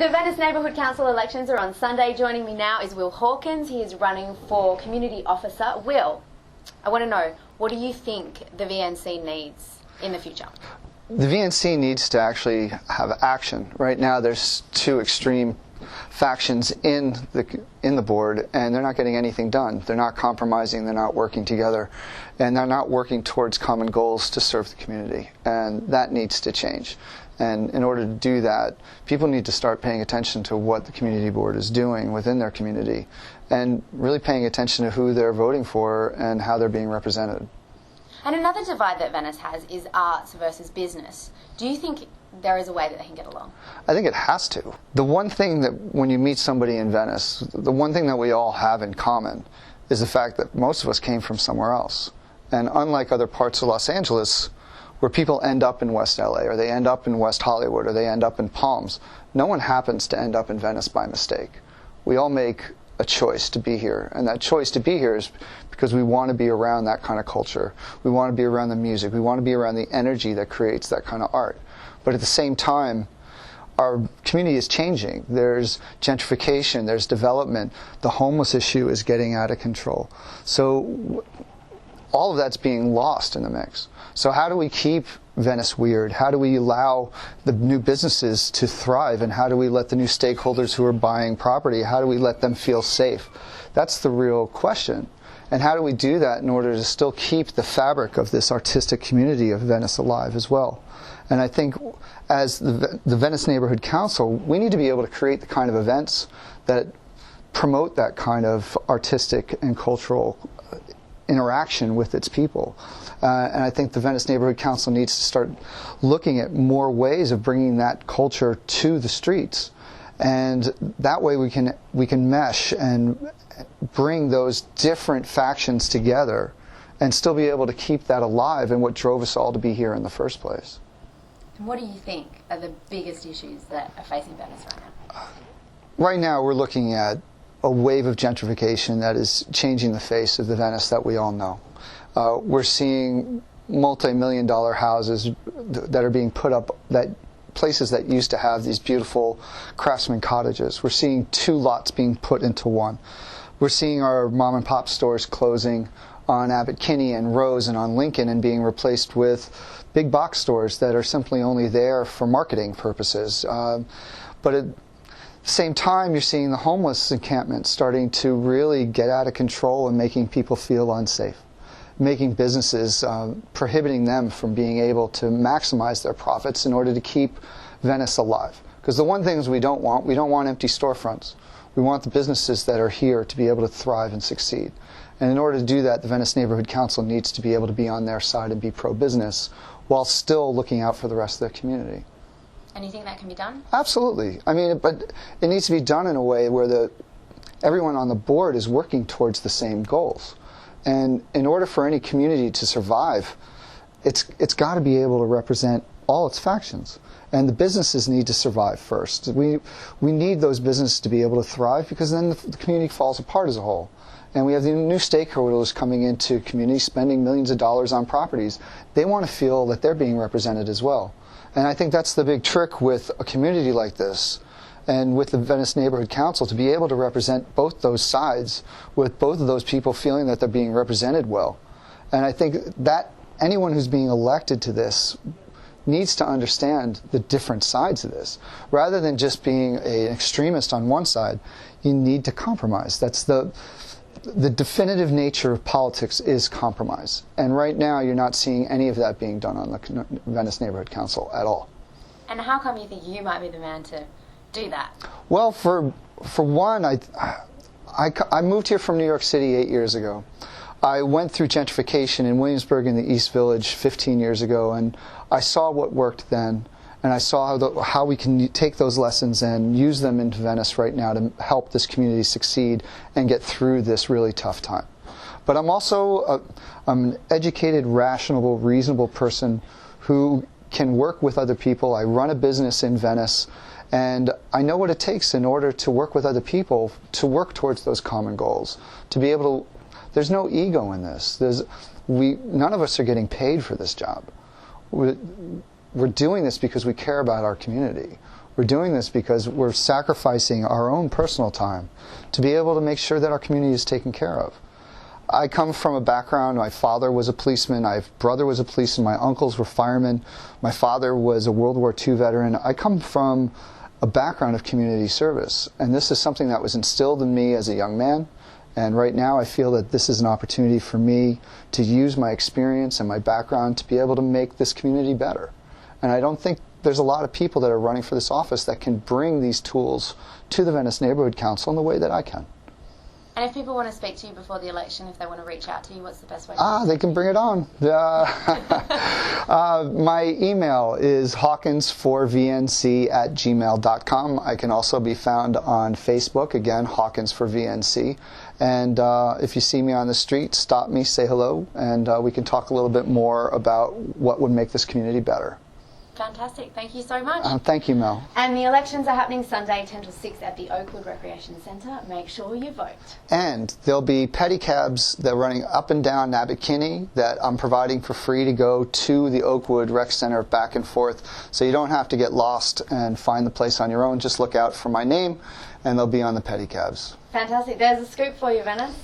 The Venice Neighbourhood Council elections are on Sunday. Joining me now is Will Hawkins. He is running for Community Officer. Will, I want to know, what do you think the VNC needs in the future? The VNC needs to actually have action. Right now there's two extreme factions in the board, and they're not getting anything done. They're not compromising, they're not working together, and they're not working towards common goals to serve the community, and that needs to change. And in order to do that, people need to start paying attention to what the community board is doing within their community and really paying attention to who they're voting for and how they're being represented. And another divide that Venice has is arts versus business. Do you think there is a way that they can get along? I think it has to. The one thing that when you meet somebody in Venice, the one thing that we all have in common is the fact that most of us came from somewhere else. And unlike other parts of Los Angeles, where people end up in West LA, or they end up in West Hollywood, or they end up in Palms, no one happens to end up in Venice by mistake. We all make a choice to be here, and that choice to be here is because we want to be around that kind of culture. We want to be around the music. We want to be around the energy that creates that kind of art. But at the same time, our community is changing. There's gentrification, there's development. The homeless issue is getting out of control. So all of that's being lost in the mix. So how do we keep Venice weird? How do we allow the new businesses to thrive? And how do we let the new stakeholders who are buying property, how do we let them feel safe? That's the real question. And how do we do that in order to still keep the fabric of this artistic community of Venice alive as well? And I think as the Venice Neighborhood Council, we need to be able to create the kind of events that promote that kind of artistic and cultural interaction with its people. And I think the Venice Neighborhood Council needs to start looking at more ways of bringing that culture to the streets. And that way we can mesh and bring those different factions together and still be able to keep that alive and what drove us all to be here in the first place. And what do you think are the biggest issues that are facing Venice right now? Right now we're looking at a wave of gentrification that is changing the face of the Venice that we all know. We're seeing multi-million-dollar houses that are being put up, that places that used to have these beautiful craftsman cottages. We're seeing two lots being put into one. We're seeing our mom and pop stores closing on Abbot Kinney and Rose and on Lincoln and being replaced with big box stores that are simply only there for marketing purposes. But at the same time, you're seeing the homeless encampments starting to really get out of control and making people feel unsafe, making businesses, prohibiting them from being able to maximize their profits in order to keep Venice alive. Because the one thing we don't want empty storefronts. We want the businesses that are here to be able to thrive and succeed. And in order to do that, the Venice Neighborhood Council needs to be able to be on their side and be pro-business while still looking out for the rest of the community. And you think that can be done? Absolutely. I mean, but it needs to be done in a way where everyone on the board is working towards the same goals. And in order for any community to survive, it's got to be able to represent all its factions. And the businesses need to survive first. We need those businesses to be able to thrive, because then the community falls apart as a whole. And we have the new stakeholders coming into communities, spending millions of dollars on properties. They want to feel that they're being represented as well. And I think that's the big trick with a community like this, and with the Venice Neighborhood Council, to be able to represent both those sides, with both of those people feeling that they're being represented well. And I think that anyone who's being elected to this needs to understand the different sides of this. Rather than just being an extremist on one side, you need to compromise. That's the definitive nature of politics, is compromise. And right now you're not seeing any of that being done on the Venice Neighborhood Council at all. And how come you think you might be the man to do that? Well, for one, I moved here from New York City 8 years ago. I went through gentrification in Williamsburg in the East Village 15 years ago, and I saw what worked then, and I saw how we can take those lessons and use them into Venice right now to help this community succeed and get through this really tough time. But I'm also I'm an educated, rational, reasonable person who can work with other people. I run a business in Venice, and I know what it takes in order to work with other people to work towards those common goals, to be able to. There's no ego in this. None of us are getting paid for this job. We're doing this because we care about our community. We're doing this because we're sacrificing our own personal time to be able to make sure that our community is taken care of. I come from a background, my father was a policeman, my brother was a policeman, my uncles were firemen, my father was a World War II veteran. I come from a background of community service, and this is something that was instilled in me as a young man, and right now I feel that this is an opportunity for me to use my experience and my background to be able to make this community better. And I don't think there's a lot of people that are running for this office that can bring these tools to the Venice Neighborhood Council in the way that I can. And if people want to speak to you before the election, if they want to reach out to you, what's the best way? They can bring it on. My email is hawkinsforvnc@gmail.com. I can also be found on Facebook, again, Hawkins for VNC. And if you see me on the street, stop me, say hello, and we can talk a little bit more about what would make this community better. Fantastic. Thank you so much. Thank you, Mel. And the elections are happening Sunday 10 till 6 at the Oakwood Recreation Centre. Make sure you vote. And there'll be pedicabs that are running up and down Nabokini that I'm providing for free to go to the Oakwood Rec Center back and forth, so you don't have to get lost and find the place on your own. Just look out for my name and they'll be on the pedicabs. Fantastic. There's a scoop for you, Venice.